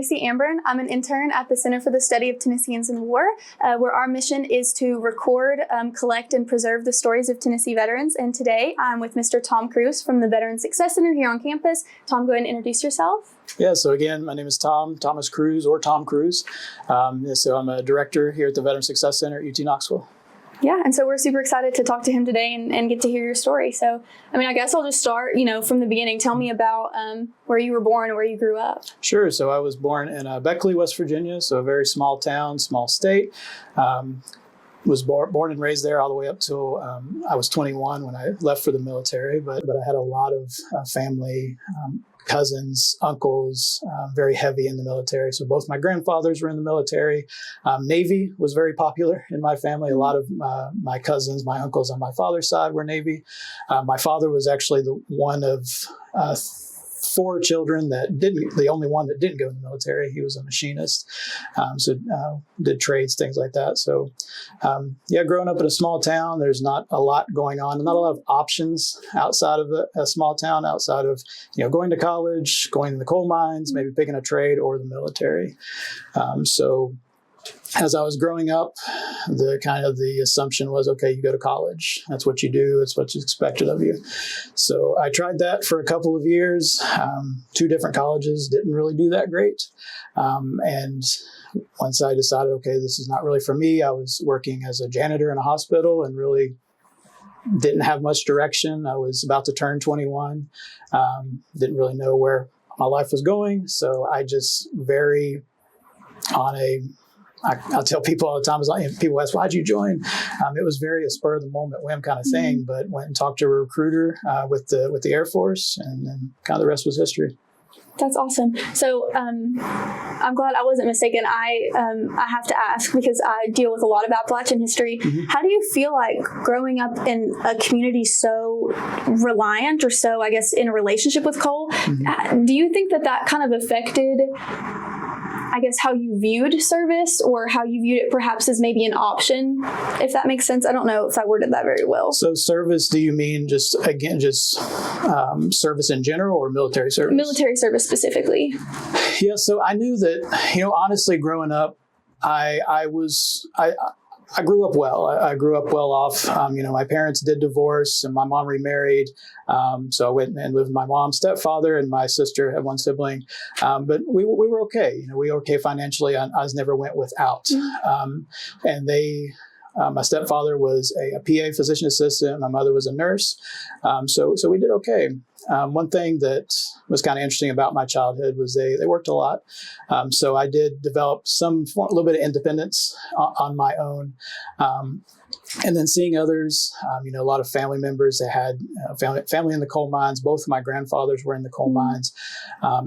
Gracie Amburn. I'm an intern at the Center for the Study of Tennesseans in War, where our mission is to record, collect, and preserve the stories of Tennessee veterans. And today I'm with Mr. Tom Cruz from the Veteran Success Center here on campus. Tom, go ahead and introduce yourself. Yeah, so again, my name is Thomas Cruz, or Tom Cruz. So I'm a director here at the Veteran Success Center at UT Knoxville. Yeah, and so we're super excited to talk to him today and get to hear your story. So, I guess I'll just start, from the beginning. Tell me about where you were born and where you grew up. Sure. So I was born in Beckley, West Virginia, so a very small town, small state. Was born and raised there all the way up till I was 21 when I left for the military. But I had a lot of family, cousins, uncles, very heavy in the military. So both my grandfathers were in the military. Navy was very popular in my family. A lot of my cousins, my uncles on my father's side were Navy. My father was actually the one of 4 children the only one that didn't go in the military. He was a machinist, did trades, things like that. So, growing up in a small town, there's not a lot going on, not a lot of options outside of a small town, outside of, going to college, going to the coal mines, maybe picking a trade or the military. As I was growing up, the assumption was, okay, you go to college. That's what you do. It's what's expected of you. So I tried that for a couple of years. 2 different colleges, didn't really do that great. And once I decided, okay, this is not really for me, I was working as a janitor in a hospital and really didn't have much direction. I was about to turn 21. Didn't really know where my life was going. So I just I tell people all the time, people ask, why'd you join? It was very a spur of the moment whim kind of thing, but went and talked to a recruiter with the Air Force, and then kind of the rest was history. That's awesome. So I'm glad I wasn't mistaken. I have to ask, because I deal with a lot of Appalachian history. Mm-hmm. How do you feel like growing up in a community so reliant, or so, I guess, in a relationship with coal? Mm-hmm. Do you think that kind of affected, I guess, how you viewed service, or how you viewed it perhaps as maybe an option, if that makes sense? I don't know if I worded that very well. So service, do you mean just service in general, or military service? Military service specifically. Yeah, so I knew that, honestly, growing up, I grew up well. I grew up well off. My parents did divorce and my mom remarried. So I went and lived with my mom's stepfather, and my sister had 1 sibling. But we were okay. We were okay financially. I never went without. And my stepfather was a PA, physician assistant. My mother was a nurse. So we did okay. One thing that was kind of interesting about my childhood was they worked a lot. So I did develop a little bit of independence on my own. And then seeing others, a lot of family members that had family in the coal mines. Both of my grandfathers were in the coal mines.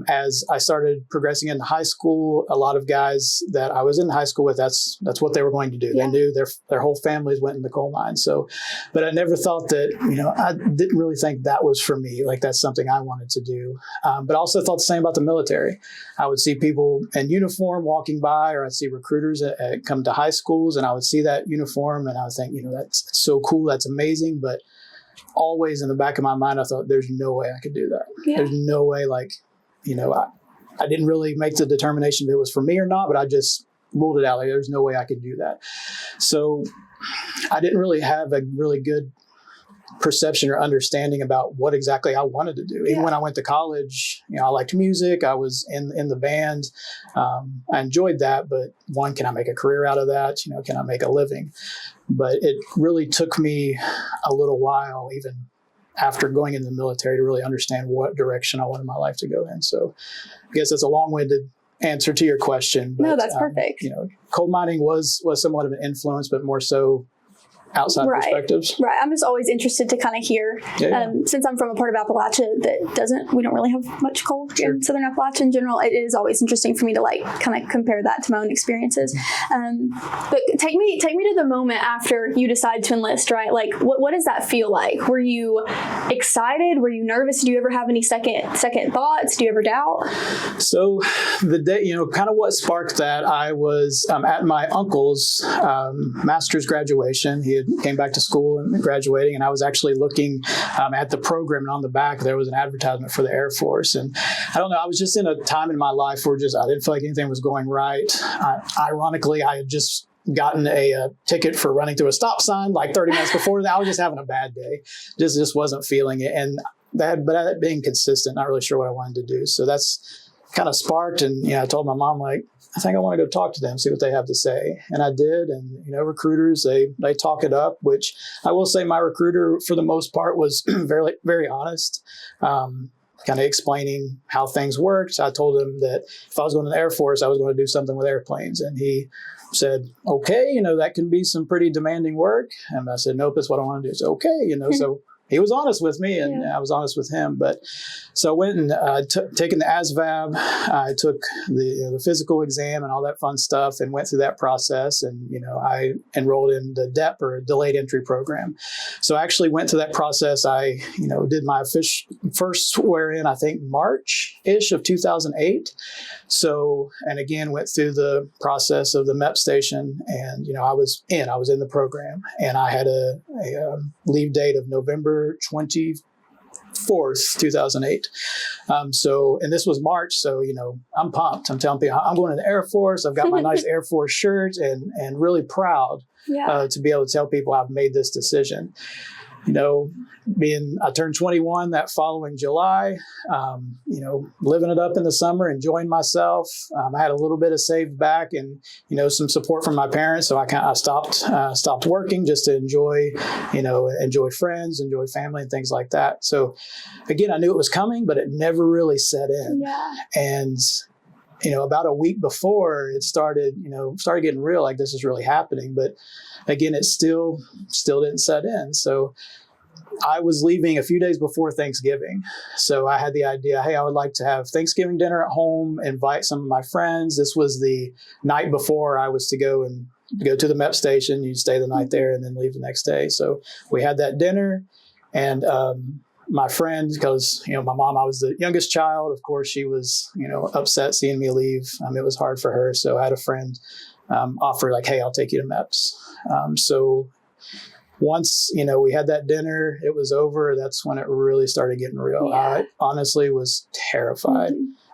As I started progressing into high school, a lot of guys that I was in high school with, that's what they were going to do. Yeah. They knew their whole families went in the coal mines. So, but I never thought that, I didn't really think that was for me. Like, that's something I wanted to do. But I also thought the same about the military. I would see people in uniform walking by, or I'd see recruiters come to high schools, and I would see that uniform, and I would think, that's so cool. That's amazing. But always in the back of my mind, I thought, there's no way I could do that. Yeah. There's no way, I didn't really make the determination if it was for me or not, but I just ruled it out. Like, there's no way I could do that. So I didn't really have a really good perception or understanding about what exactly I wanted to do. Even when I went to college, I liked music. I was in the band. I enjoyed that, but can I make a career out of that? Can I make a living? But it really took me a little while, even after going into the military, to really understand what direction I wanted my life to go in. So I guess that's a long-winded answer to your question. But, no, that's perfect. Coal mining was somewhat of an influence, but more so outside perspectives. Right. I'm just always interested to kind of hear, since I'm from a part of Appalachia that we don't really have much coal in Southern Appalachia in general. It is always interesting for me to kind of compare that to my own experiences. But take me to the moment after you decide to enlist, right? Like, what does that feel like? Were you excited? Were you nervous? Do you ever have any second thoughts? Do you ever doubt? So the day, kind of what sparked that, I was at my uncle's master's graduation. He had came back to school and graduating, and I was actually looking at the program, and on the back there was an advertisement for the Air Force. And I don't know, I was just in a time in my life where I didn't feel like anything was going right. Ironically, I had just gotten a ticket for running through a stop sign like 30 minutes before that. I was just having a bad day. Just wasn't feeling it. And that being consistent, not really sure what I wanted to do. So that's kind of sparked. And, I told my mom, like, I think I want to go talk to them, see what they have to say. And I did. And, recruiters, they talk it up, which I will say my recruiter for the most part was very, very honest. Kind of explaining how things worked. I told him that if I was going to the Air Force, I was going to do something with airplanes. And he said, okay, that can be some pretty demanding work. And I said, nope, that's what I want to do. It's okay, so he was honest with me, and I was honest with him. But so I went and taken the ASVAB. I took the physical exam and all that fun stuff, and went through that process. And I enrolled in the DEP, or delayed entry program. So I actually went through that process. I did my first swear in, I think March-ish of 2008. So, and again, went through the process of the MEP station, and I was in the program, and I had a leave date of November 24th, 2008. And this was March. So, I'm pumped. I'm telling people I'm going to the Air Force. I've got my nice Air Force shirt, and really proud to be able to tell people I've made this decision. I turned 21 that following July, living it up in the summer, enjoying myself. I had a little bit of saved back, and, some support from my parents. So I stopped working just to enjoy friends, enjoy family, and things like that. So again, I knew it was coming, but it never really set in. Yeah. And about a week before it started getting real, like this is really happening. But again, it still didn't set in. So I was leaving a few days before Thanksgiving. So I had the idea, hey, I would like to have Thanksgiving dinner at home, invite some of my friends. This was the night before I was to go to the MEP station. You'd stay the night there and then leave the next day. So we had that dinner, and my friend, because, my mom, I was the youngest child. Of course, she was, upset seeing me leave. It was hard for her. So I had a friend offer, like, hey, I'll take you to MEPS. So once, we had that dinner, it was over. That's when it really started getting real. Yeah. I honestly was terrified,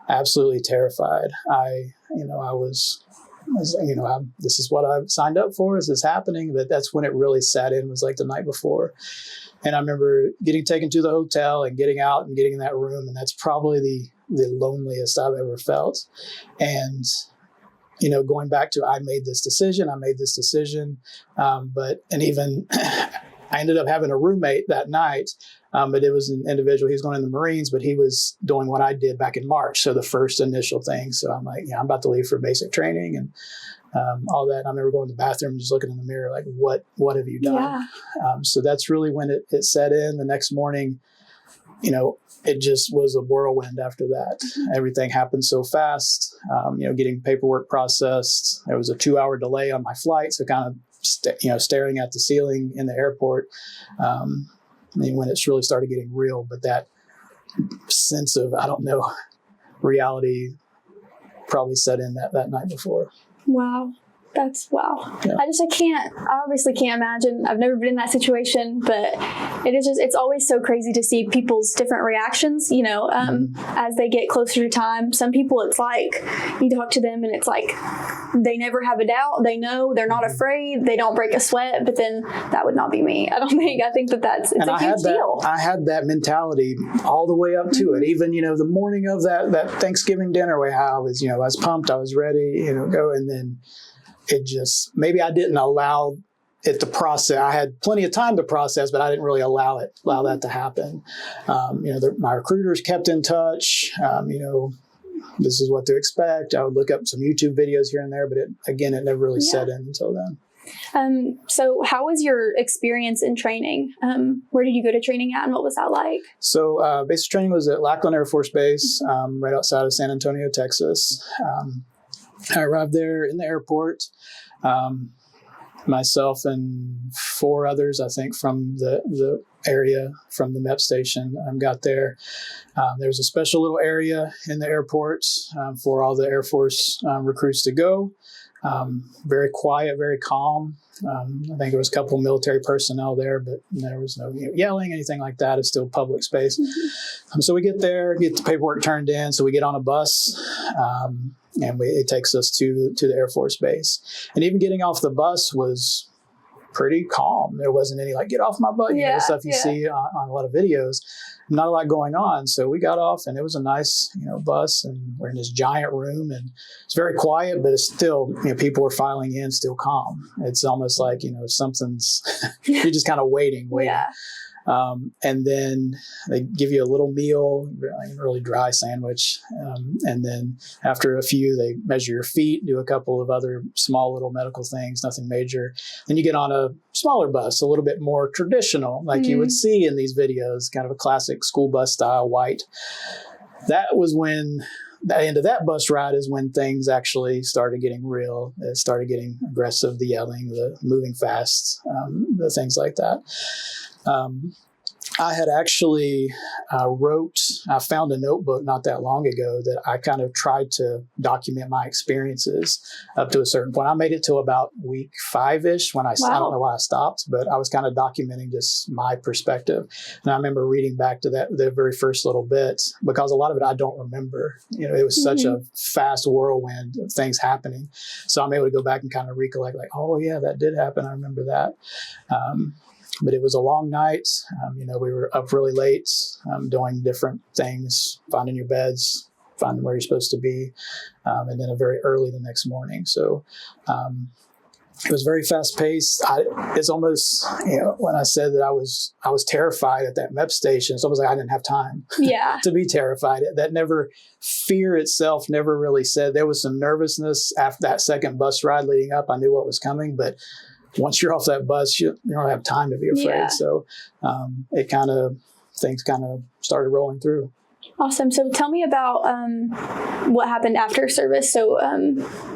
absolutely terrified. This is what I've signed up for. Is this happening? But that's when it really sat in, was like the night before. And I remember getting taken to the hotel and getting out and getting in that room. And that's probably the loneliest I've ever felt. And, going back to, I made this decision. And even I ended up having a roommate that night, but it was an individual. He was going in the Marines, but he was doing what I did back in March. So the first initial thing. So I'm like, I'm about to leave for basic training and all that. And I remember going to the bathroom, just looking in the mirror, like, what have you done? Yeah. So that's really when it set in. The next morning, it just was a whirlwind after that. Everything happened so fast, getting paperwork processed. There was a 2-hour delay on my flight. So kind of, staring at the ceiling in the airport. When it's really started getting real, but that sense of, reality probably set in that night before. Wow. Wow. Yeah. I obviously can't imagine. I've never been in that situation, but it's always so crazy to see people's different reactions, as they get closer to time. Some people, it's like, you talk to them and it's like, they never have a doubt. They know, they're not afraid. They don't break a sweat, but then that would not be me. I think it's a huge deal. I had that mentality all the way up to it. Even, the morning of that Thanksgiving dinner, where I was pumped, I was ready, go, and then it just, maybe I didn't allow it to process. I had plenty of time to process, but I didn't really allow that to happen. My recruiters kept in touch. This is what to expect. I would look up some YouTube videos here and there, but it never really set in until then. So how was your experience in training? Where did you go to training at, and what was that like? So basic training was at Lackland Air Force Base, right outside of San Antonio, Texas. I arrived there in the airport. myself and 4 others, I think, from the area, from the MEP station, got there. There was a special little area in the airport for all the Air Force recruits to go. Very quiet, very calm. I think there was a couple of military personnel there, but there was no yelling, anything like that. It's still public space. So we get there, get the paperwork turned in. So we get on a bus, and it takes us to the Air Force Base. And even getting off the bus was pretty calm. There wasn't any like, get off my butt, you know, stuff you see on a lot of videos. Not a lot going on. So we got off, and it was a nice, bus, and we're in this giant room, and it's very quiet, but it's still, people are filing in, still calm. It's almost like, something's, you're just kind of waiting. Yeah. And then they give you a little meal, like a really dry sandwich. And then after a few, they measure your feet, do a couple of other small little medical things, nothing major. Then you get on a smaller bus, a little bit more traditional, like you would see in these videos, kind of a classic school bus style, white. That was when the end of that bus ride is when things actually started getting real. It started getting aggressive, the yelling, the moving fast, the things like that. I had actually I found a notebook not that long ago that I kind of tried to document my experiences up to a certain point. I made it to about week 5-ish when I don't know why I stopped, but I was kind of documenting just my perspective. And I remember reading back to the very first little bit, because a lot of it I don't remember. It was such a fast whirlwind of things happening. So I'm able to go back and kind of recollect, like, oh yeah, that did happen. I remember that. But it was a long night. We were up really late, doing different things, finding your beds, finding where you're supposed to be, and then very early the next morning. So it was very fast paced. It's almost, when I said that I was terrified at that MEP station, it's almost like I didn't have time to be terrified. Fear itself never really said. There was some nervousness after that second bus ride leading up. I knew what was coming, but once you're off that bus, you don't have time to be afraid. Yeah. So things kind of started rolling through. Awesome. So tell me about what happened after service. So,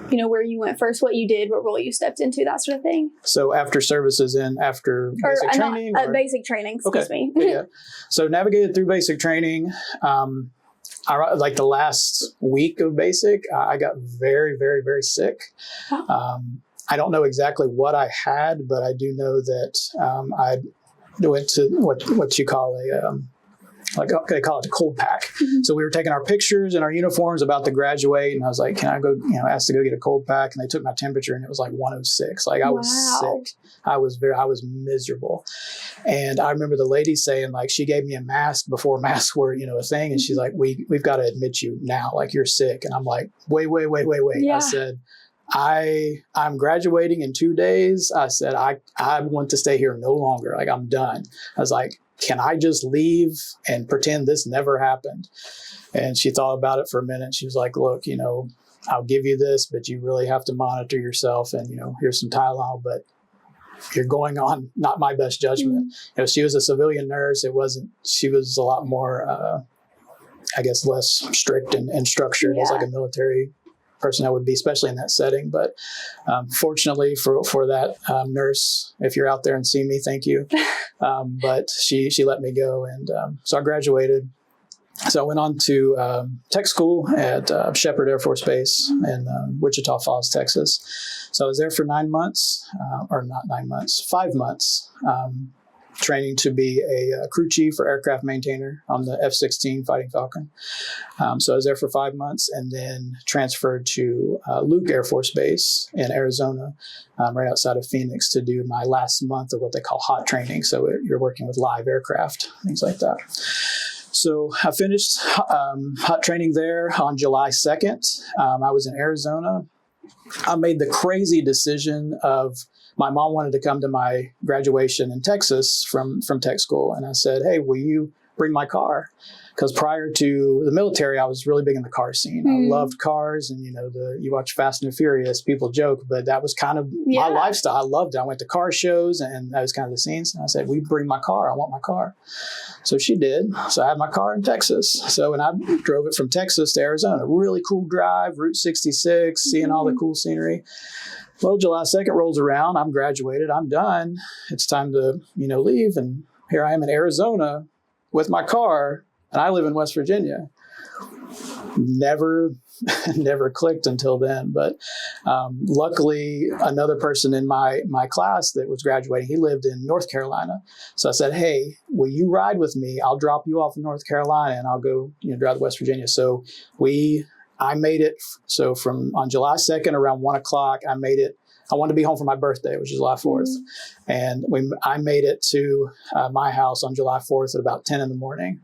where you went first, what you did, what role you stepped into, that sort of thing. So after services and after basic training? Basic training, excuse me. Yeah. So navigated through basic training. Like the last week of basic, I got very, very, very sick. Oh. I don't know exactly what I had, but I do know that I went to what you call they call it a cold pack. Mm-hmm. So we were taking our pictures and our uniforms about to graduate, and I was like, can I go, asked to go get a cold pack, and they took my temperature, and it was like 106. Like I was sick. I was miserable. And I remember the lady saying, like, she gave me a mask before masks were, a thing. And she's like, we've got to admit you now, like you're sick. And I'm like, wait. Yeah. I said, I'm graduating in 2 days. I said, I want to stay here no longer. Like, I'm done. I was like, can I just leave and pretend this never happened? And she thought about it for a minute. She was like, look, I'll give you this, but you really have to monitor yourself, and, here's some Tylenol, but you're going on not my best judgment. Mm-hmm. She was a civilian nurse. She was a lot more, I guess, less strict and structured as like a military person would be, especially in that setting. But fortunately for that nurse, if you're out there and see me, thank you. But she let me go, and so I graduated. So I went on to tech school at Shepherd Air Force Base in Wichita Falls, Texas. So I was there for 9 months, or not 9 months, 5 months, training to be a crew chief or aircraft maintainer on the F-16 Fighting Falcon. So I was there for 5 months, and then transferred to Luke Air Force Base in Arizona, right outside of Phoenix, to do my last month of what they call hot training. So you're working with live aircraft, things like that. So I finished hot training there on July 2nd. I was in Arizona. I made the crazy decision of, my mom wanted to come to my graduation in Texas from tech school. And I said, hey, will you bring my car? because prior to the military, I was really big in the car scene. I loved cars, and you watch Fast and Furious, people joke, but that was kind of my lifestyle. I loved it. I went to car shows, and that was kind of the scenes. And I said, "We bring my car. I want my car." So she did. So I had my car in Texas. So and I drove it from Texas to Arizona. Really cool drive, Route 66, seeing all the cool scenery. Well, July 2nd rolls around. I'm graduated. I'm done. It's time to leave, and here I am in Arizona with my car, and I live in West Virginia. Never clicked until then. But luckily, another person in my class that was graduating, he lived in North Carolina. So I said, "Hey, will you ride with me? I'll drop you off in North Carolina, and I'll go drive to West Virginia." So I made it. So on July 2nd, around 1 o'clock, I made it. I wanted to be home for my birthday, which is July 4th. And I made it to my house on July 4th at about 10 in the morning.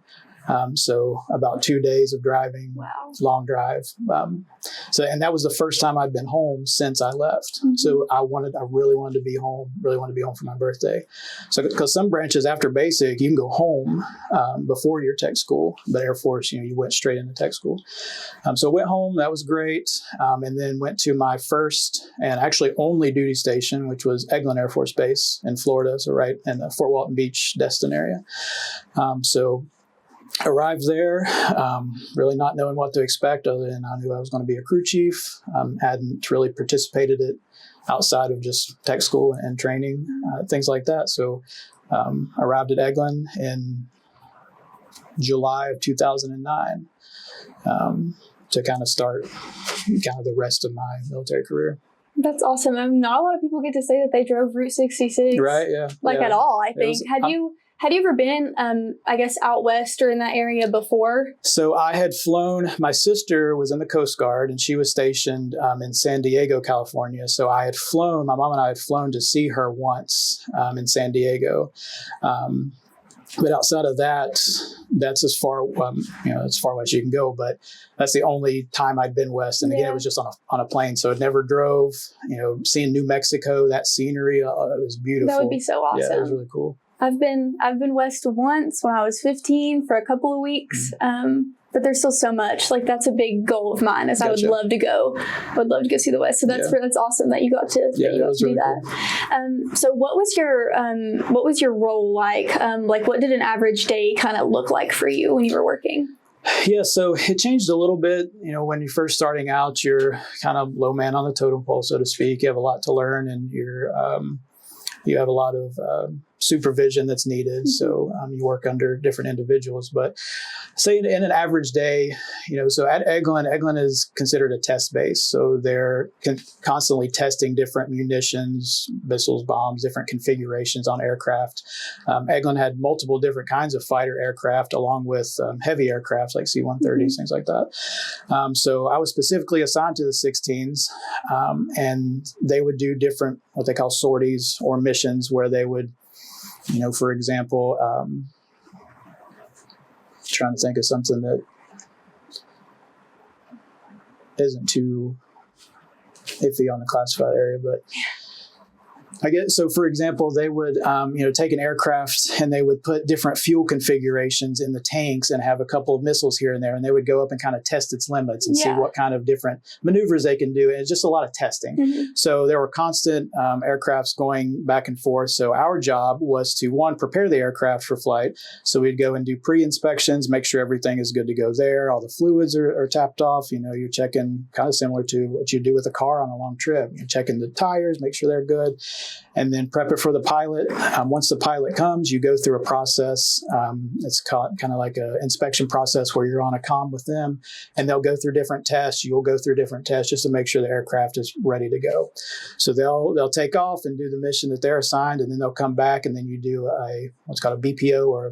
So about 2 days of driving, long drive. And that was the first time I'd been home since I left. So I really wanted to be home for my birthday. So, because some branches after basic, you can go home, before your tech school, but Air Force, you went straight into tech school. So I went home, that was great. And then went to my first and actually only duty station, which was Eglin Air Force Base in Florida. So right in the Fort Walton Beach, Destin area. So arrived there, really not knowing what to expect, other than I knew I was going to be a crew chief. Hadn't really participated in it outside of just tech school and training, things like that. So arrived at Eglin in July of 2009 to kind of start the rest of my military career. That's awesome. I mean, not a lot of people get to say that they drove Route 66. Right, yeah. At all, I think. Had you ever been, out west or in that area before? So I had flown. My sister was in the Coast Guard, and she was stationed in San Diego, California. So my mom and I had flown to see her once in San Diego. But outside of that, that's as far, as far west you can go. But that's the only time I'd been west. And again, it was just on a plane. So it never drove, seeing New Mexico, that scenery, it was beautiful. That would be so awesome. Yeah, it was really cool. I've been west once when I was 15 for a couple of weeks. But there's still so much. That's a big goal of mine. Gotcha. I would love to go. I would love to go see the West. So that's awesome that you got to do that. Cool. So what was your role like? What did an average day kind of look like for you when you were working? Yeah, so it changed a little bit. When you're first starting out, you're kind of low man on the totem pole, so to speak. You have a lot to learn, and you have a lot of supervision that's needed. So you work under different individuals. But say in an average day, so at Eglin is considered a test base. So they're constantly testing different munitions, missiles, bombs, different configurations on aircraft. Eglin had multiple different kinds of fighter aircraft, along with heavy aircraft like C-130s, things like that. So I was specifically assigned to the 16s, and they would do different, what they call sorties or missions, where they would, for example, trying to think of something that isn't too iffy on the classified area, but I guess, so for example, they would, take an aircraft and they would put different fuel configurations in the tanks and have a couple of missiles here and there, and they would go up and kind of test its limits and see what kind of different maneuvers they can do. And it's just a lot of testing. So there were constant aircrafts going back and forth. So our job was to, one, prepare the aircraft for flight. So we'd go and do pre-inspections, make sure everything is good to go there. All the fluids are tapped off. You're checking, kind of similar to what you do with a car on a long trip. You're checking the tires, make sure they're good. And then prep it for the pilot. Once the pilot comes, you go through a process. It's kind of like an inspection process where you're on a comm with them, and they'll go through different tests. You'll go through different tests just to make sure the aircraft is ready to go. So they'll take off and do the mission that they're assigned, and then they'll come back, and then you do what's called a BPO, or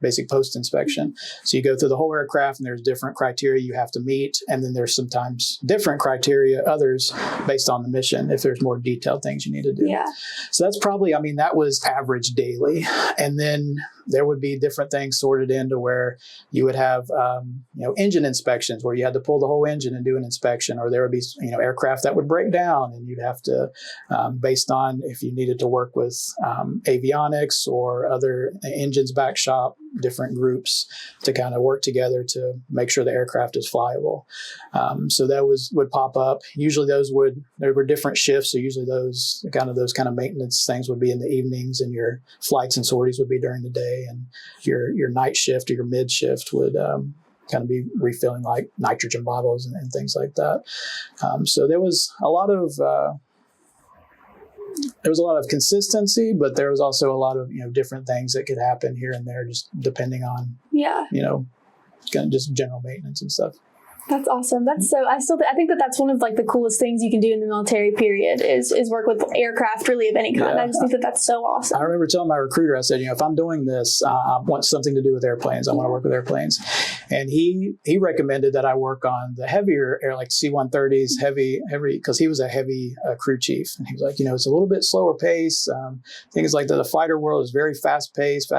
basic post inspection. So you go through the whole aircraft, and there's different criteria you have to meet, and then there's sometimes different criteria, others based on the mission, if there's more detailed things you need to do. Yeah. So that's probably, that was average daily. And then there would be different things sorted into where you would have, engine inspections where you had to pull the whole engine and do an inspection, or there would be, aircraft that would break down and you'd have to, based on if you needed to work with avionics or other engines back shop, different groups to kind of work together to make sure the aircraft is flyable. So that would pop up. Usually there were different shifts. So usually those kind of maintenance things would be in the evenings, and your flights and sorties would be during the day, and your night shift or your mid shift would kind of be refilling like nitrogen bottles and things like that. So there was a lot of consistency, but there was also a lot of different things that could happen here and there, just depending on kind of just general maintenance and stuff. That's awesome. I think that's one of like the coolest things you can do in the military period is work with aircraft really of any kind. Yeah. I just think that's so awesome. I remember telling my recruiter, I said, if I'm doing this, I want something to do with airplanes. I want to work with airplanes. And he recommended that I work on the heavier air, like C-130s, heavy, because he was a heavy crew chief. And he was like, it's a little bit slower pace. Things like that. The fighter world is very fast paced.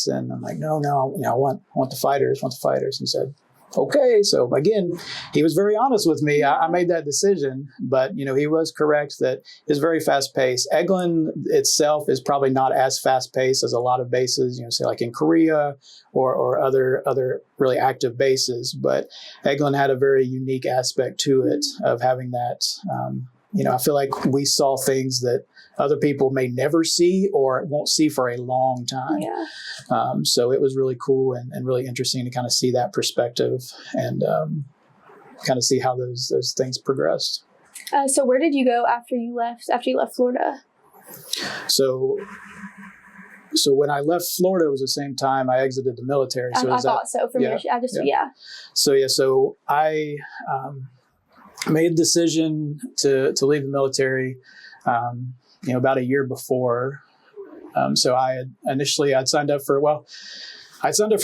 And I'm like, no, I want the fighters, He said, okay. So again, he was very honest with me. I made that decision, but he was correct that it's very fast paced. Eglin itself is probably not as fast paced as a lot of bases, say like in Korea or other really active bases. But Eglin had a very unique aspect to it of having that. I feel like we saw things that other people may never see or won't see for a long time. Yeah. So it was really cool and really interesting to kind of see that perspective and kind of see how those things progressed. So where did you go after you left Florida? So when I left Florida, it was the same time I exited the military. So I thought so. So I made a decision to leave the military, about a year before. So I'd signed up for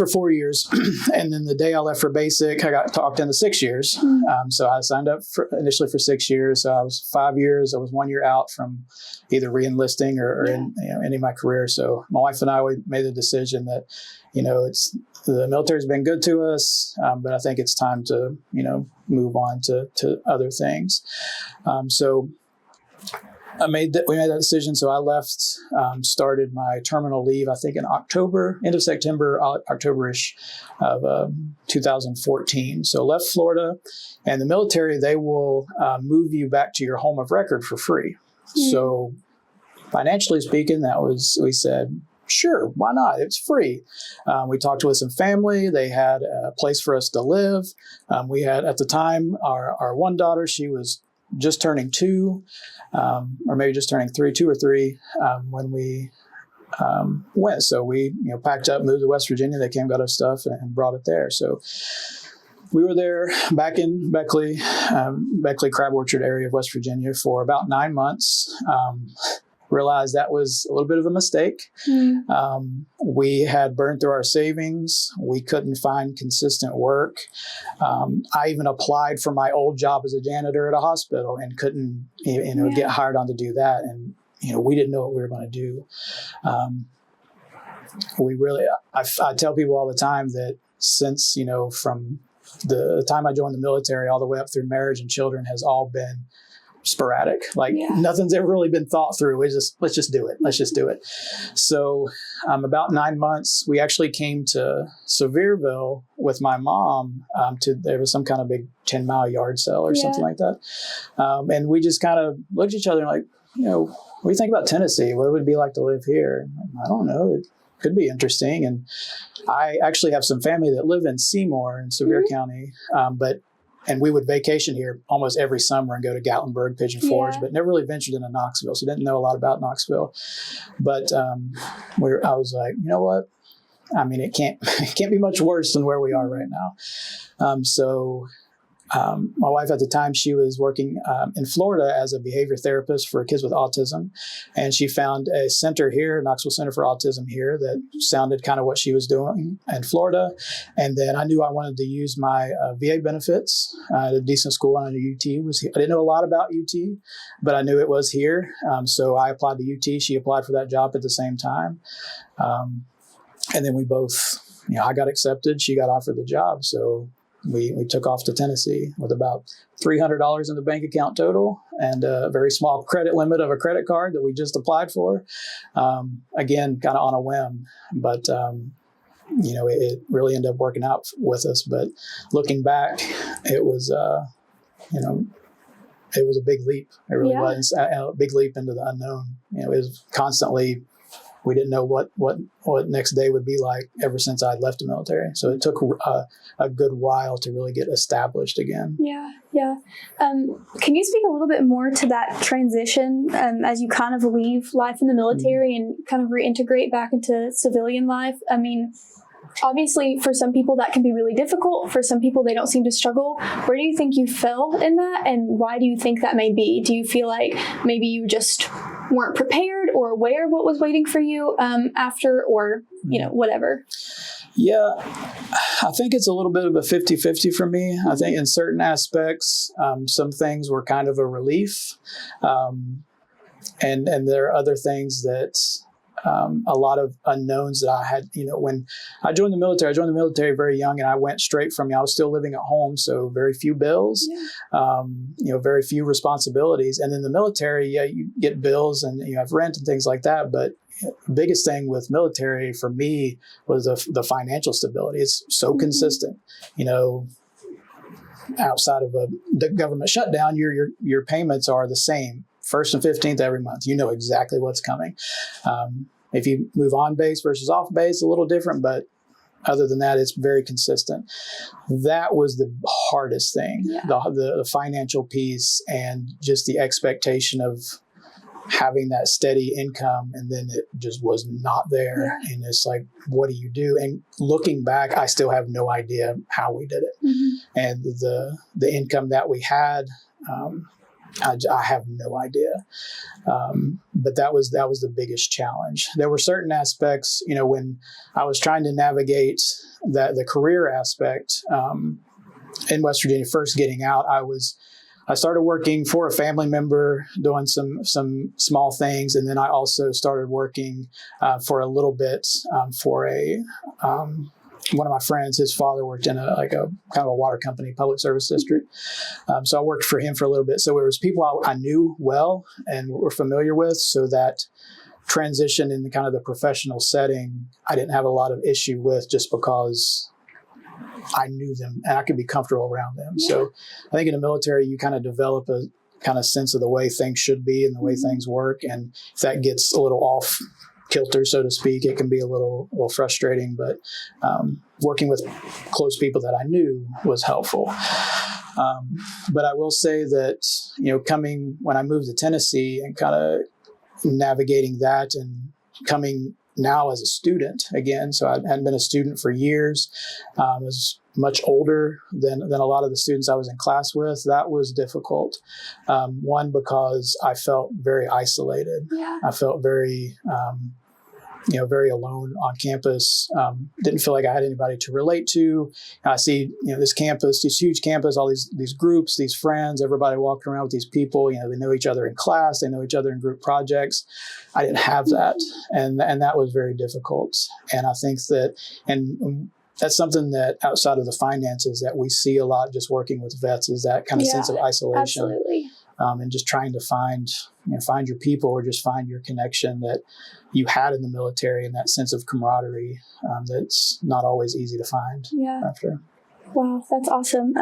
4 years. And then the day I left for basic, I got talked into 6 years. So I signed up initially for 6 years. So I was 5 years. I was 1 year out from either re-enlisting or in any of my career. So my wife and I, we made the decision that, the military's been good to us, but I think it's time to, move on to other things. So we made that decision. So I left, started my terminal leave, I think in end of September, October-ish of 2014. So left Florida, and the military, they will move you back to your home of record for free. So financially speaking, we said, sure, why not? It's free. We talked with some family. They had a place for us to live. We had, at the time, our one daughter, she was just turning 2, or maybe just turning 2 or 3, when we went. So we packed up, moved to West Virginia. They came, got our stuff, and brought it there. So we were there back in Beckley Crab Orchard area of West Virginia for about 9 months. Realized that was a little bit of a mistake. We had burned through our savings. We couldn't find consistent work. I even applied for my old job as a janitor at a hospital and couldn't, get hired on to do that. And, we didn't know what we were going to do. I tell people all the time that since, from the time I joined the military all the way up through marriage and children has all been sporadic. Nothing's ever really been thought through. Let's just do it. So about 9 months, we actually came to Sevierville with my mom. There was some kind of big 10-mile yard sale or something like that. And we just kind of looked at each other and like, what do you think about Tennessee? What would it be like to live here? I don't know. It could be interesting. And I actually have some family that live in Seymour in Sevier County, and we would vacation here almost every summer and go to Gatlinburg, Pigeon Forge, but never really ventured into Knoxville. So didn't know a lot about Knoxville. But I was like, you know what? I mean, it can't be much worse than where we are right now. So my wife at the time, she was working in Florida as a behavior therapist for kids with autism. And she found a center here, Knoxville Center for Autism here, that sounded kind of what she was doing in Florida. And then I knew I wanted to use my VA benefits at a decent school. I knew UT was here. I didn't know a lot about UT, but I knew it was here. So I applied to UT. She applied for that job at the same time. And then we both, I got accepted, she got offered the job. So we took off to Tennessee with about $300 in the bank account total and a very small credit limit of a credit card that we just applied for. Again, kind of on a whim, but it really ended up working out with us. But looking back, it was, it was a big leap. It really was a big leap into the unknown. It was constantly, we didn't know what next day would be like ever since I'd left the military. So it took a good while to really get established again. Yeah. Can you speak a little bit more to that transition as you kind of leave life in the military and kind of reintegrate back into civilian life? I mean, obviously, for some people that can be really difficult. For some people, they don't seem to struggle. Where do you think you fell in that, and why do you think that may be? Do you feel like maybe you just weren't prepared or aware of what was waiting for you after, or whatever? Yeah, I think it's a little bit of a 50-50 for me. I think in certain aspects, some things were kind of a relief, and there are other things that. A lot of unknowns that I had, when I joined the military very young, and I went straight from, I was still living at home. So very few bills, very few responsibilities. And in the military, you get bills and you have rent and things like that. But the biggest thing with military for me was the financial stability. It's so consistent, outside of the government shutdown, your payments are the same. 1st and 15th every month. You know exactly what's coming. If you move on base versus off base, a little different, but other than that, it's very consistent. That was the hardest thing, the financial piece, and just the expectation of having that steady income, and then it just was not there. Yeah. And it's like, what do you do? And looking back, I still have no idea how we did it. Mm-hmm. And the income that we had, I have no idea. But that was the biggest challenge. There were certain aspects, when I was trying to navigate the career aspect in West Virginia, first getting out, I started working for a family member, doing some small things. And then I also started working for a little bit for one of my friends. His father worked in a kind of a water company, public service district. So I worked for him for a little bit. So there was people I knew well and were familiar with. So that transition in the kind of the professional setting, I didn't have a lot of issue with, just because I knew them and I could be comfortable around them. Yeah. So I think in the military, you kind of develop a kind of sense of the way things should be and the way things work. And if that gets a little off kilter, so to speak, it can be a little frustrating, but working with close people that I knew was helpful. But I will say that, coming when I moved to Tennessee and kind of navigating that, and coming now as a student again. So I hadn't been a student for years. I was much older than a lot of the students I was in class with. That was difficult. One, because I felt very isolated. Yeah. I felt very, very alone on campus. Didn't feel like I had anybody to relate to. I see, this campus, this huge campus, all these groups, these friends, everybody walking around with these people. They know each other in class, they know each other in group projects. I didn't have that, and that was very difficult. And I think that, and that's something that outside of the finances that we see a lot just working with vets, is that kind of sense of isolation. Absolutely. And just trying to find your people, or just find your connection that you had in the military, and that sense of camaraderie that's not always easy to find after. Wow, that's awesome.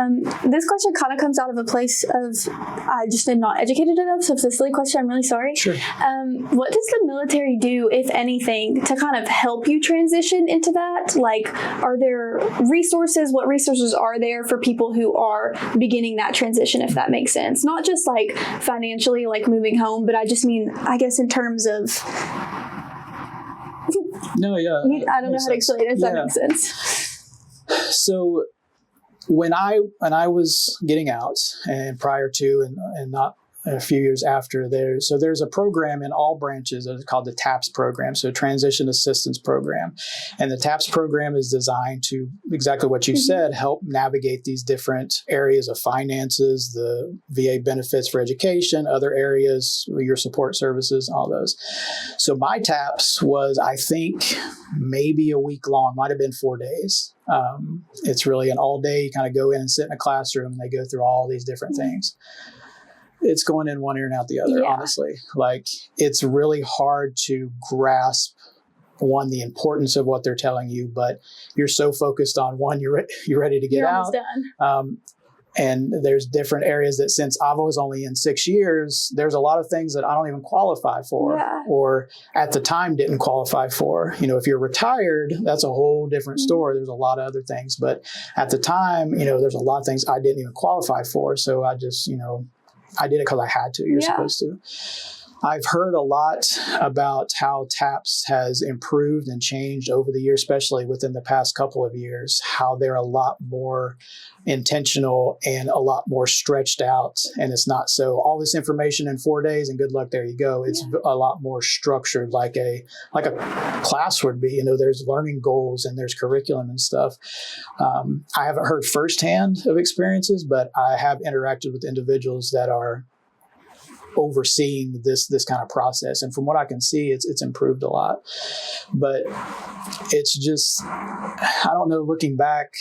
This question kind of comes out of a place of I just am not educated enough. So if it's a silly question, I'm really sorry. Sure. What does the military do, if anything, to kind of help you transition into that? Like, are there resources? What resources are there for people who are beginning that transition, if that makes sense? Not just like financially, like moving home, but I just mean, I guess in terms of... No, yeah. I don't know how to explain it, if that makes sense. So... When I was getting out, and prior to, and not a few years after there. So there's a program in all branches that is called the TAPS program, so Transition Assistance Program. And the TAPS program is designed to, exactly what you said, help navigate these different areas of finances, the VA benefits for education, other areas, your support services, all those. So my TAPS was, I think, maybe a week long, might have been 4 days. It's really an all day, you kind of go in and sit in a classroom and they go through all these different things. It's going in one ear and out the other, honestly. Like, it's really hard to grasp, one, the importance of what they're telling you, but you're so focused on one, you're ready to get out. Done. And there's different areas that, since I was only in 6 years, there's a lot of things that I don't even qualify for, or at the time didn't qualify for. You know, if you're retired, that's a whole different story. There's a lot of other things, but at the time, you know, there's a lot of things I didn't even qualify for. So I just, you know, I did it because I had to. You're supposed to. I've heard a lot about how TAPS has improved and changed over the years, especially within the past couple of years, how they're a lot more intentional and a lot more stretched out. And it's not so all this information in 4 days and good luck, there you go. It's a lot more structured, like a class would be. You know, there's learning goals and there's curriculum and stuff. I haven't heard firsthand of experiences, but I have interacted with individuals that are overseeing this kind of process, and from what I can see, it's improved a lot. But it's just, I don't know, looking back,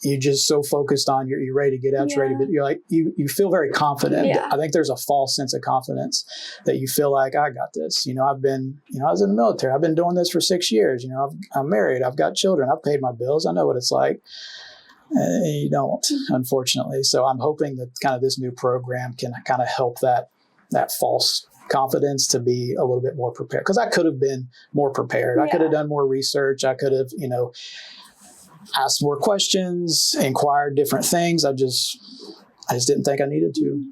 you're just so focused on you're ready to get out, you're ready, but you're like, you feel very confident. I think there's a false sense of confidence that you feel like, I got this. You know, I was in the military, I've been doing this for 6 years. You know, I'm married, I've got children, I've paid my bills, I know what it's like. And you don't, unfortunately. So I'm hoping that kind of this new program can kind of help that false confidence to be a little bit more prepared, because I could have been more prepared. I could have done more research. I could have, you know, asked more questions, inquired different things. I just didn't think I needed to.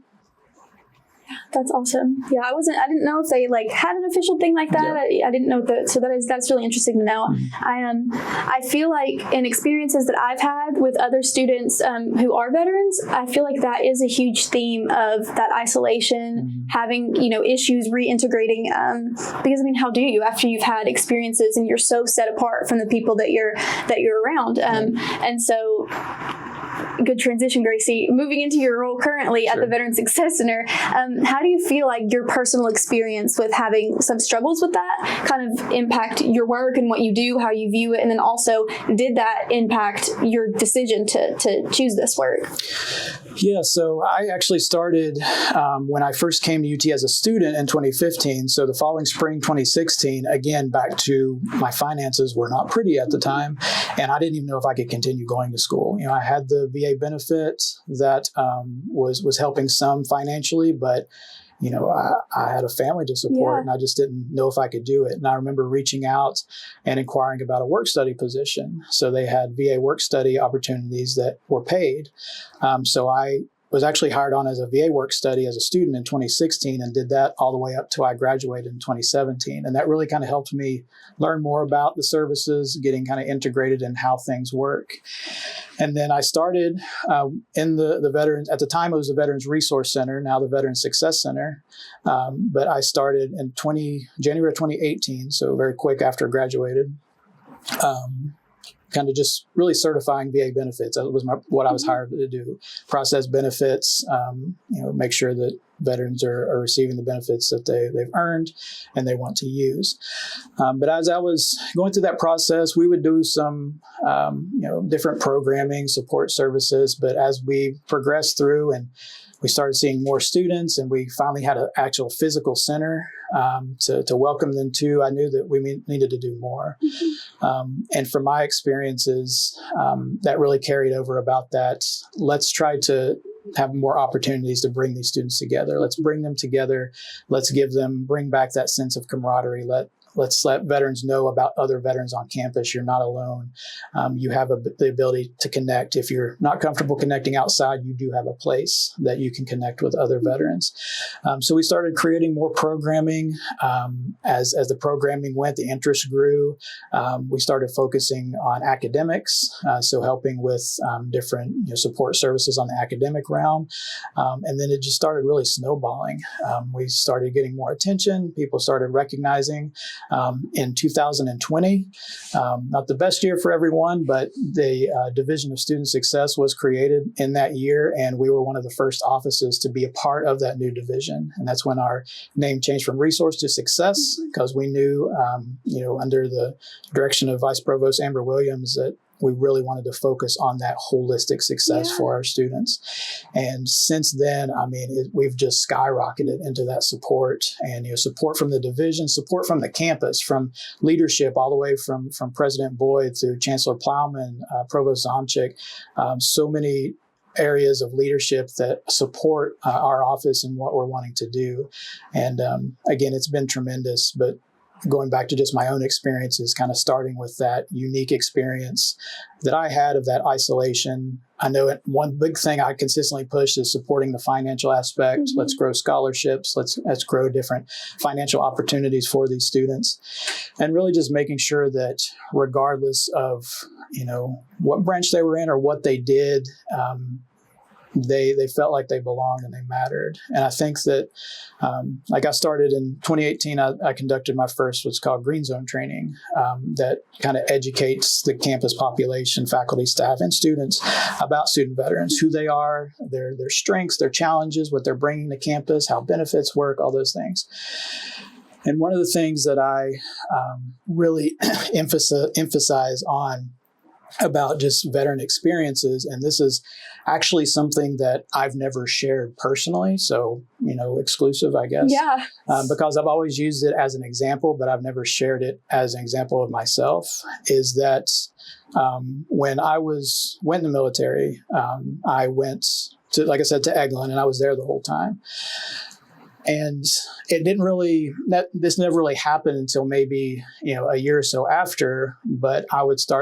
That's awesome. Yeah, I didn't know if they had an official thing like that. I didn't know that. So that's really interesting to know. I feel like in experiences that I've had with other students who are veterans, I feel like that is a huge theme of that isolation, having, you know, issues reintegrating. Because I mean, how do you, after you've had experiences and you're so set apart from the people that you're around? And so, good transition, Gracie. Moving into your role currently at the Veteran Success Center, how do you feel like your personal experience with having some struggles with that kind of impact your work and what you do, how you view it, and then also, did that impact your decision to choose this work? Yeah, so I actually started when I first came to UT as a student in 2015. So the following spring, 2016, again, back to my finances were not pretty at the time, and I didn't even know if I could continue going to school. You know, I had the VA benefit that was helping some financially, but you know, I had a family to support, and I just didn't know if I could do it. And I remember reaching out and inquiring about a work study position. So they had VA work study opportunities that were paid. So I was actually hired on as a VA work study as a student in 2016 and did that all the way up till I graduated in 2017. And that really kind of helped me learn more about the services, getting kind of integrated in how things work. And then I started in the Veterans, at the time it was the Veterans Resource Center, now the Veterans Success Center. But I started in January of 2018, so very quick after I graduated. Kind of just really certifying VA benefits. That was what I was hired to do. Process benefits, you know, make sure that veterans are receiving the benefits that they've earned and they want to use. But as I was going through that process, we would do some, you know, different programming, support services. But as we progressed through and we started seeing more students and we finally had an actual physical center to welcome them to, I knew that we needed to do more. And from my experiences, that really carried over about that. Let's try to have more opportunities to bring these students together. Let's bring them together. Let's bring back that sense of camaraderie. let's let veterans know about other veterans on campus. You're not alone. You have the ability to connect. If you're not comfortable connecting outside, you do have a place that you can connect with other veterans. So we started creating more programming. As the programming went, the interest grew. We started focusing on academics, so helping with different support services on the academic realm. And then it just started really snowballing. We started getting more attention. People started recognizing. In 2020, not the best year for everyone, but the Division of Student Success was created in that year, and we were one of the first offices to be a part of that new division. And that's when our name changed from Resource to Success, because we knew, under the direction of Vice Provost Amber Williams, that we really wanted to focus on that holistic success for our students. And since then, we've just skyrocketed into that support, and support from the division, support from the campus, from leadership, all the way from President Boyd to Chancellor Plowman, Provost Zomchik, so many areas of leadership that support our office and what we're wanting to do. And again, it's been tremendous, but going back to just my own experiences, kind of starting with that unique experience that I had of that isolation. I know one big thing I consistently push is supporting the financial aspect. Mm-hmm. Let's grow scholarships. Let's grow different financial opportunities for these students. And really just making sure that regardless of, what branch they were in or what they did, they felt like they belonged and they mattered. And I think that, I started in 2018, I conducted my first what's called Green Zone training, that kind of educates the campus population, faculty, staff, and students about student veterans, who they are, their strengths, their challenges, what they're bringing to campus, how benefits work, all those things. And one of the things that I really emphasize on about just veteran experiences, and this is actually something that I've never shared personally, so exclusive, I guess. Yeah. Because I've always used it as an example, but I've never shared it as an example of myself. Is that when I went in the military, I went to, like I said, to Eglin, and I was there the whole time. And this never really happened until maybe, a year or so after, but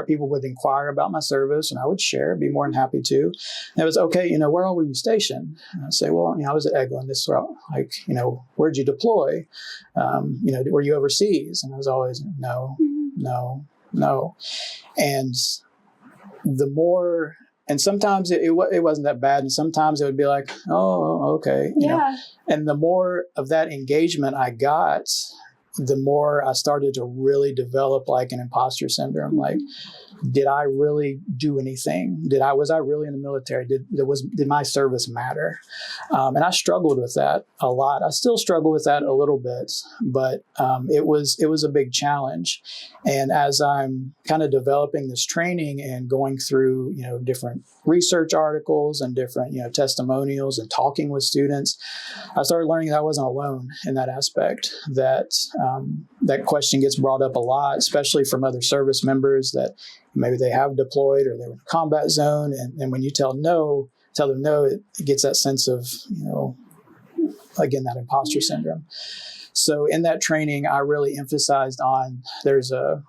people would inquire about my service, and I would share, be more than happy to. And it was, okay, where all were you stationed? And I'd say, well, I was at Eglin. This is where'd you deploy? Were you overseas? And I was always, no. And the more, and sometimes it wasn't that bad, and sometimes it would be like, oh, okay. And the more of that engagement I got, the more I started to really develop like an imposter syndrome. Like, did I really do anything? Was I really in the military? Did my service matter? And I struggled with that a lot. I still struggle with that a little bit, but it was a big challenge. And as I'm kind of developing this training and going through, different research articles and different, testimonials and talking with students, I started learning that I wasn't alone in that aspect. That question gets brought up a lot, especially from other service members that maybe they have deployed or they were in a combat zone. And when you tell them no, it gets that sense of, again, that imposter syndrome. So in that training, I really emphasized on, there's a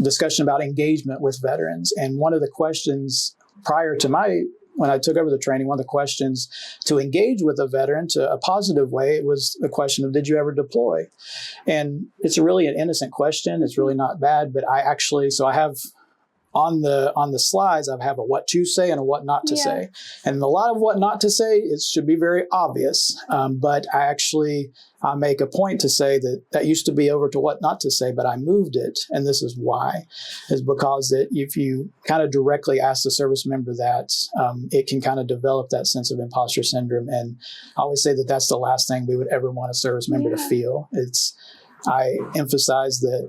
discussion about engagement with veterans. And one of the questions prior to when I took over the training, one of the questions to engage with a veteran to a positive way, it was the question of, did you ever deploy? And it's really an innocent question. It's really not bad, but I have on the slides, I have a what to say and a what not to say. And a lot of what not to say, it should be very obvious. But I make a point to say that used to be over to what not to say, but I moved it. And this is why, is because that if you kind of directly ask the service member that, it can kind of develop that sense of imposter syndrome. And I always say that that's the last thing we would ever want a service member to feel. I emphasize that,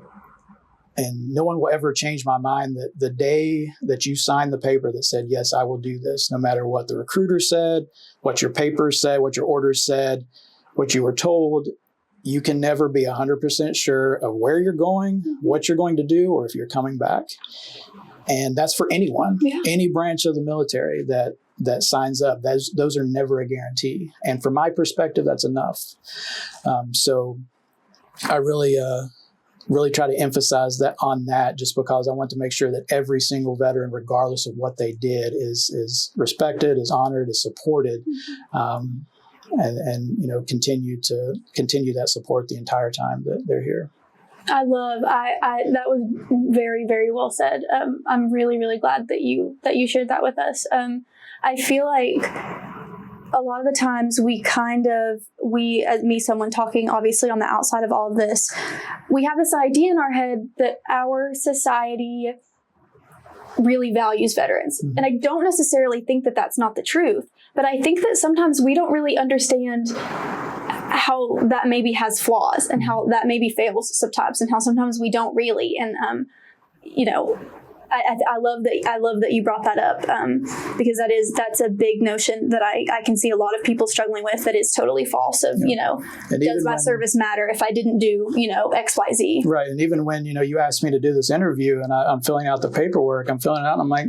and no one will ever change my mind, that the day that you signed the paper that said, yes, I will do this, no matter what the recruiter said, what your papers said, what your orders said, what you were told, you can never be 100% sure of where you're going, what you're going to do, or if you're coming back. And that's for anyone, any branch of the military that signs up. Those are never a guarantee. And from my perspective, that's enough. So I really really try to emphasize that on that, just because I want to make sure that every single veteran, regardless of what they did, is respected, is honored, is supported, and continue that support the entire time that they're here. I that was very, very well said. I'm really, really glad that you shared that with us. I feel like a lot of the times someone talking obviously on the outside of all of this, we have this idea in our head that our society really values veterans. Mm-hmm. And I don't necessarily think that that's not the truth, but I think that sometimes we don't really understand how that maybe has flaws and how that maybe fails sometimes, and how sometimes we don't really. And, I love that you brought that up, because that's a big notion that I can see a lot of people struggling with, that is totally false of, does my service matter if I didn't do, X, Y, Z? Right. And even when, you asked me to do this interview and I'm filling out the paperwork, I'm filling it out and I'm like,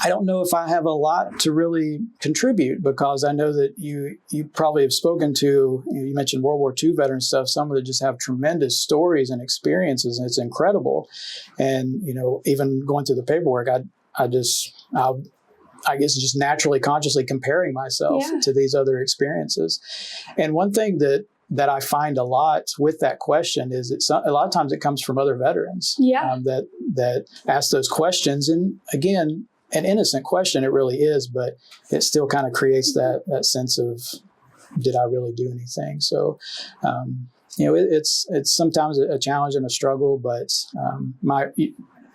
I don't know if I have a lot to really contribute, because I know that you probably have spoken to, you mentioned World War II veteran stuff, some of them just have tremendous stories and experiences, and it's incredible. And, even going through the paperwork, I guess just naturally, consciously comparing myself to these other experiences. And one thing that I find a lot with that question is a lot of times it comes from other veterans that ask those questions. And again, an innocent question, it really is, but it still kind of creates that sense of, did I really do anything? So, it's sometimes a challenge and a struggle, but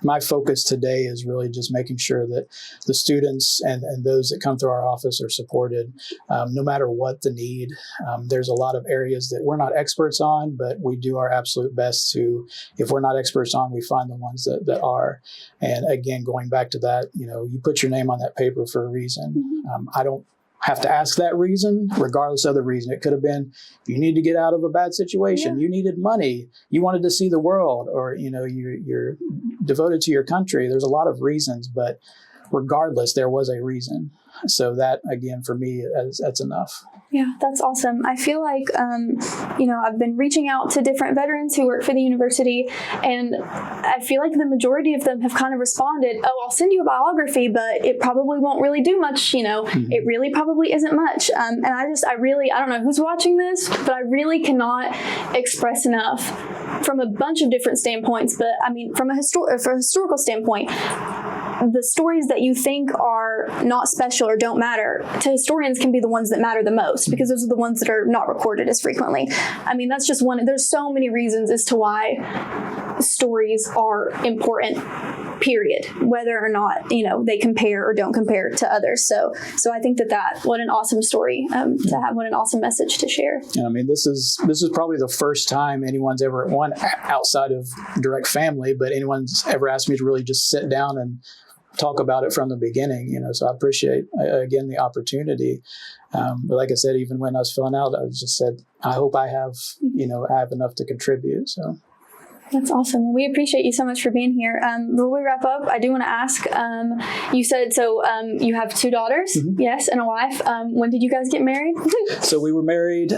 my focus today is really just making sure that the students and those that come through our office are supported, no matter what the need. There's a lot of areas that we're not experts on, but we do our absolute best to, if we're not experts on, we find the ones that are. And again, going back to that, you put your name on that paper for a reason. I don't have to ask that reason, regardless of the reason. It could have been, you need to get out of a bad situation. You needed money. You wanted to see the world, or, you're devoted to your country. There's a lot of reasons, but regardless, there was a reason. So that, again, for me, that's enough. Yeah, that's awesome. I feel like, I've been reaching out to different veterans who work for the university, and I feel like the majority of them have kind of responded, oh, I'll send you a biography, but it probably won't really do much, It really probably isn't much. And I don't know who's watching this, but I really cannot express enough from a bunch of different standpoints. But I mean, from a historical standpoint, the stories that you think are not special or don't matter to historians can be the ones that matter the most, because those are the ones that are not recorded as frequently. I mean, that's just one. There's so many reasons as to why stories are important, period, whether or not, they compare or don't compare to others. So I think that what an awesome story to have, what an awesome message to share. I mean, this is probably the first time anyone's ever, outside of direct family, but anyone's ever asked me to really just sit down and talk about it from the beginning, so I appreciate, again, the opportunity. But like I said, even when I was filling out, I just said, I hope I have enough to contribute. So. That's awesome. We appreciate you so much for being here. Before we wrap up, I do want to ask, you said, you have 2 daughters, yes, and a wife. When did you guys get married? So we were married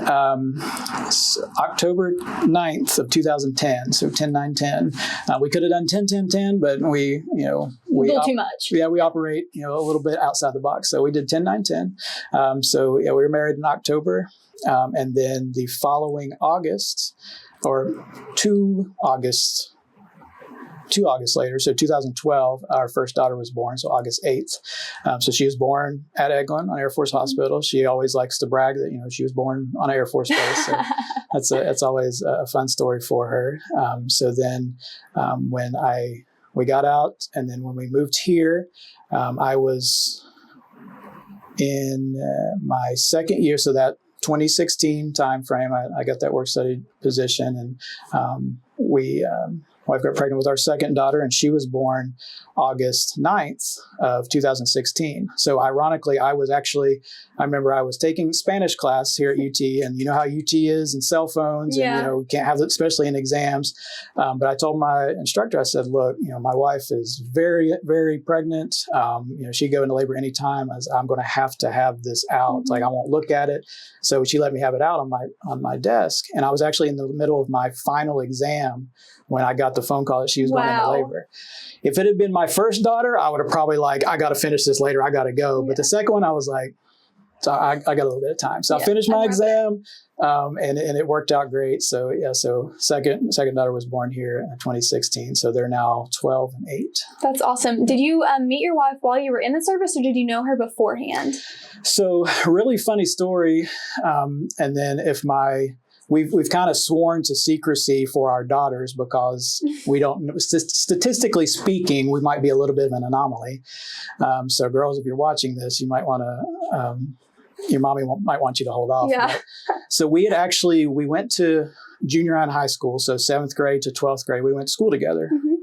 October 9th of 2010, so 10-9-10. We could have done 10-10-10, but we a little too much. Yeah, we operate, a little bit outside the box. So we did 10-9-10. We were married in October. And then the following August, or 2 August later, so 2012, our first daughter was born, so August 8th. So she was born at Eglin on Air Force Hospital. She always likes to brag that, she was born on Air Force Base. So that's always a fun story for her. So then when we got out, and then when we moved here, I was in my second year, so that 2016 timeframe, I got that work study position, and we wife got pregnant with our second daughter, and she was born August 9th of 2016. So ironically, I remember I was taking Spanish class here at UT, and you know how UT is and cell phones, and, you can't have it, especially in exams. But I told my instructor, I said, look, my wife is very, very pregnant. She'd go into labor anytime. I'm going to have this out. Like, I won't look at it. So she let me have it out on my desk. And I was actually in the middle of my final exam when I got the phone call that she was going into labor. If it had been my first daughter, I would have probably I got to finish this later. I got to go. But the second one, I was like, so I got a little bit of time. So I finished my exam, and it worked out great. So second daughter was born here in 2016. So they're now 12 and 8. That's awesome. Did you meet your wife while you were in the service, or did you know her beforehand? So really funny story. And then we've kind of sworn to secrecy for our daughters because we don't, statistically speaking, we might be a little bit of an anomaly. So girls, if you're watching this, you might want to, your mommy might want you to hold off. Yeah. So we went to junior high and high school. So 7th grade to 12th grade, we went to school together. Mm-hmm.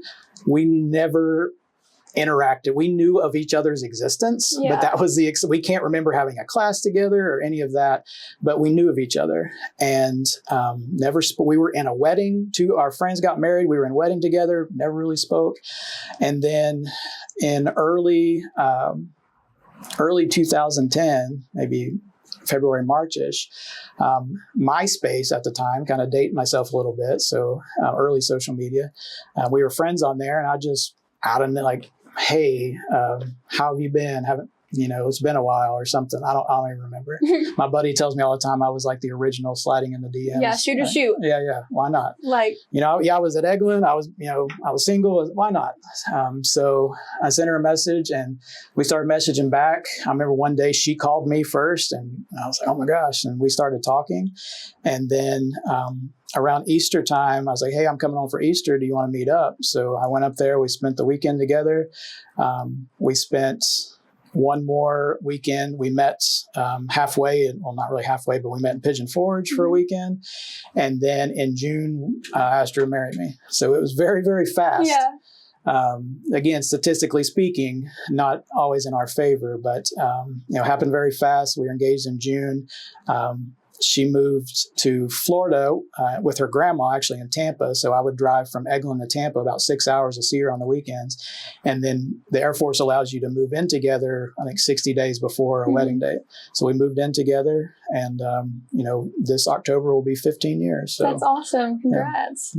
We never interacted. We knew of each other's existence, but that was we can't remember having a class together or any of that, but we knew of each other, and we were in a wedding. Our friends got married. We were in a wedding together, never really spoke. And then in early 2010, maybe February, March-ish, MySpace at the time, kind of dating myself a little bit. So early social media, we were friends on there, and I just out of like, hey, how have you been? It's been a while or something. I don't even remember. My buddy tells me all the time I was like the original sliding in the DMs. Yeah, shoot or shoot. Yeah. Why not? Like, I was at Eglin. I was single. Why not? So I sent her a message, and we started messaging back. I remember one day she called me first, and I was like, oh my gosh. And we started talking. And then around Easter time, I was like, hey, I'm coming home for Easter. Do you want to meet up? So I went up there. We spent the weekend together. We spent one more weekend. We met halfway, well, not really halfway, but we met in Pigeon Forge for a weekend. And then in June, I asked her to marry me. So it was very, very fast. Yeah. Again, statistically speaking, not always in our favor, but happened very fast. We were engaged in June. She moved to Florida with her grandma, actually in Tampa. So I would drive from Eglin to Tampa about 6 hours to see her on the weekends. And then the Air Force allows you to move in together, I think 60 days before a wedding date. So we moved in together, and this October will be 15 years. So that's awesome. Congrats.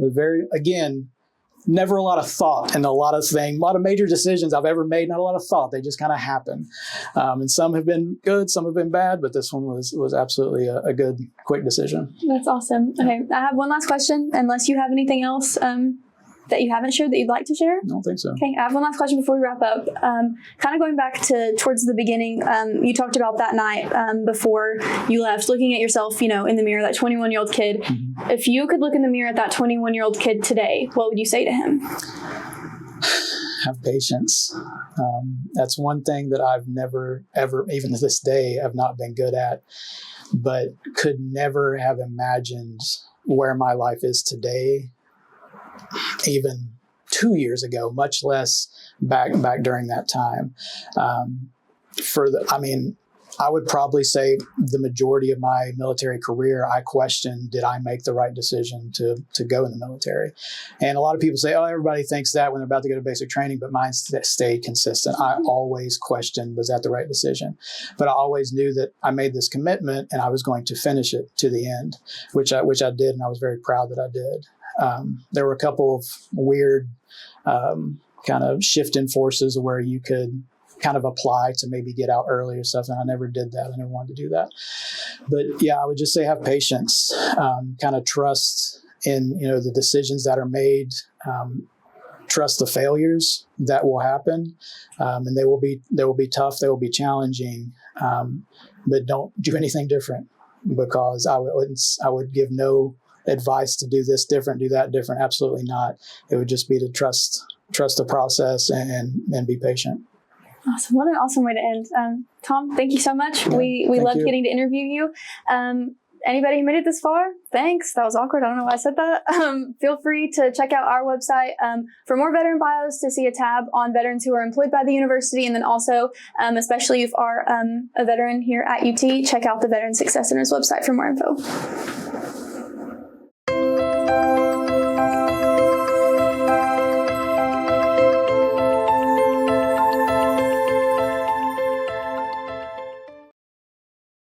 Never a lot of thought and a lot of major decisions I've ever made, not a lot of thought. They just kind of happen. And some have been good, some have been bad, but this one was absolutely a good, quick decision. That's awesome. Okay, I have one last question, unless you have anything else that you haven't shared that you'd like to share? I don't think so. Okay, I have one last question before we wrap up. Kind of going back towards the beginning, you talked about that night before you left, looking at yourself, in the mirror, that 21-year-old kid. Mm-hmm. If you could look in the mirror at that 21-year-old kid today, what would you say to him? Have patience. That's one thing that I've never, ever, even to this day, have not been good at, but could never have imagined where my life is today, even 2 years ago, much less back during that time. I would probably say the majority of my military career, I questioned, did I make the right decision to go in the military? And a lot of people say, oh, everybody thinks that when they're about to go to basic training, but mine stayed consistent. I always questioned, was that the right decision? But I always knew that I made this commitment and I was going to finish it to the end, which I did, and I was very proud that I did. There were a couple of weird kind of shift in forces where you could kind of apply to maybe get out early or stuff, and I never did that. I never wanted to do that. But yeah, I would just say have patience, kind of trust in the decisions that are made, trust the failures that will happen, and they will be tough, they will be challenging, but don't do anything different, because I would give no advice to do this different, do that different. Absolutely not. It would just be to trust the process and be patient. Awesome. What an awesome way to end. Tom, thank you so much. Yeah, we loved getting to interview you. anybody who made it this far, thanks. That was awkward. I don't know why I said that. Feel free to check out our website for more veteran bios, to see a tab on veterans who are employed by the university. And then also, especially if you are a veteran here at UT, check out the Veteran Success Center's website for more info.